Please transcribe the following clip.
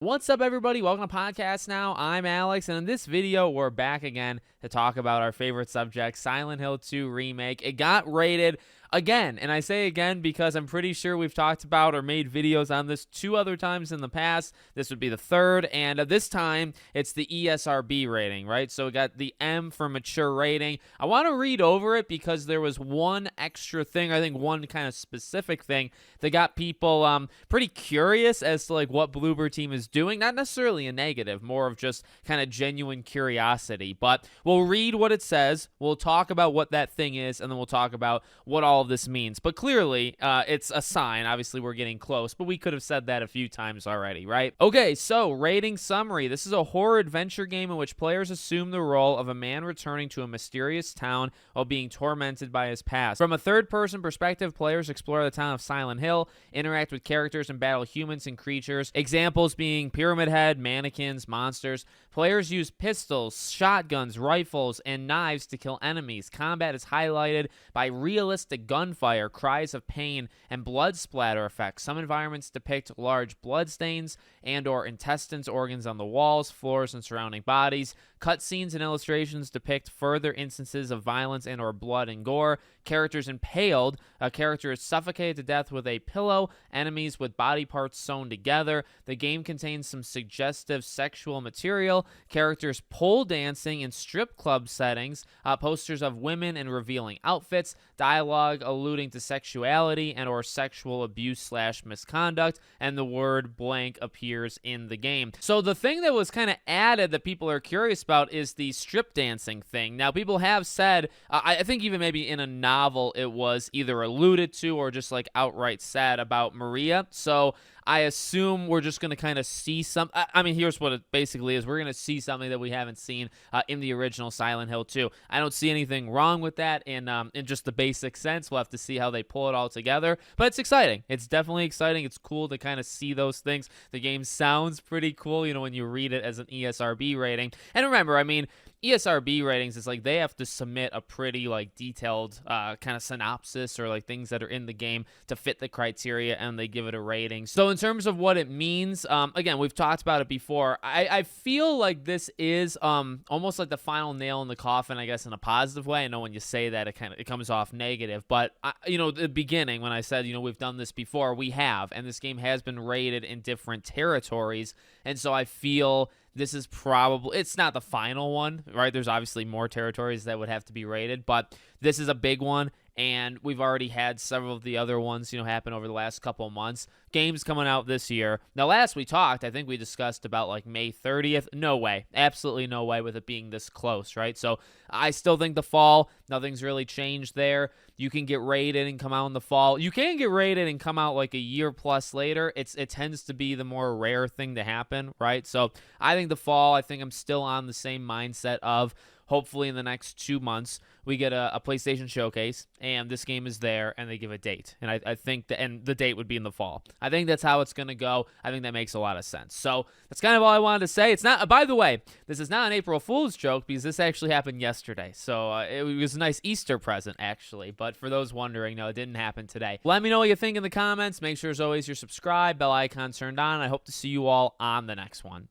What's up, everybody? Welcome to Podcast Now. I'm Alex, and in this video, we're back again to talk about our favorite subject, Silent Hill 2 Remake. It got rated again, and I say again because I'm pretty sure we've talked about or made videos on this 2 other times in the past. This would be the 3rd, and this time, it's the ESRB rating, right? So we got the M for mature rating. I want to read over it because there was one extra thing, I think one kind of specific thing that got people pretty curious as to like what Bloober Team is doing. Not necessarily a negative, more of just kind of genuine curiosity. But we'll read what it says, we'll talk about what that thing is, and then we'll talk about what all of this means. But clearly, it's a sign. Obviously, we're getting close, but we could have said that a few times already, right? Okay, so rating summary. This is a horror adventure game in which players assume the role of a man returning to a mysterious town while being tormented by his past. From a third-person perspective, players explore the town of Silent Hill, interact with characters, and battle humans and creatures. Examples being Pyramid Head, mannequins, monsters. Players use pistols, shotguns, rifles, and knives to kill enemies. Combat is highlighted by realistic gunfire, cries of pain, and blood splatter effects. Some environments depict large blood stains and/or intestines, organs on the walls, floors, and surrounding bodies. Cutscenes and illustrations depict further instances of violence and/or blood and gore. Characters impaled. A character is suffocated to death with a pillow. Enemies with body parts sewn together. The game contains some suggestive sexual material. Characters pole dancing in strip club settings. Posters of women in revealing outfits. Dialogue alluding to sexuality and/or sexual abuse/misconduct. And the word blank appears in the game. So the thing that was kind of added that people are curious about is the strip dancing thing. Now, people have said, I think even maybe in a novel, it was either alluded to or just like outright said about Maria. So I assume we're just going to kind of see some. I mean, here's what it basically is. We're going to see something that we haven't seen in the original Silent Hill 2. I don't see anything wrong with that in just the basic sense. We'll have to see how they pull it all together. But it's exciting. It's definitely exciting. It's cool to kind of see those things. The game sounds pretty cool, you know, when you read it as an ESRB rating. And remember, I mean, ESRB ratings is like they have to submit a pretty like detailed kind of synopsis or like things that are in the game to fit the criteria, and they give it a rating. So in terms of what it means, again, we've talked about it before. I feel like this is almost like the final nail in the coffin, I guess, in a positive way. I know when you say that it comes off negative, but you know, the beginning when I said, you know, we've done this before, we have, and this game has been rated in different territories, and so I feel this is probably, it's not the final one, right? There's obviously more territories that would have to be rated, but this is a big one, and we've already had several of the other ones, you know, happen over the last couple of months. Games coming out this year. Now, last we talked, I think we discussed about like May 30th. No way. Absolutely no way with it being this close, right? So I still think the fall, nothing's really changed there. You can get rated and come out in the fall. You can get rated and come out like a year plus later. It tends to be the more rare thing to happen, right? So I think the fall, I think I'm still on the same mindset of hopefully in the next 2 months, we get a PlayStation showcase, and this game is there, and they give a date. And I think and the date would be in the fall. I think that's how it's going to go. I think that makes a lot of sense. So that's kind of all I wanted to say. It's not, by the way, this is not an April Fool's joke because this actually happened yesterday. So it was a nice Easter present, actually. But for those wondering, no, it didn't happen today. Let me know what you think in the comments. Make sure, as always, you're subscribed, bell icon turned on. I hope to see you all on the next one.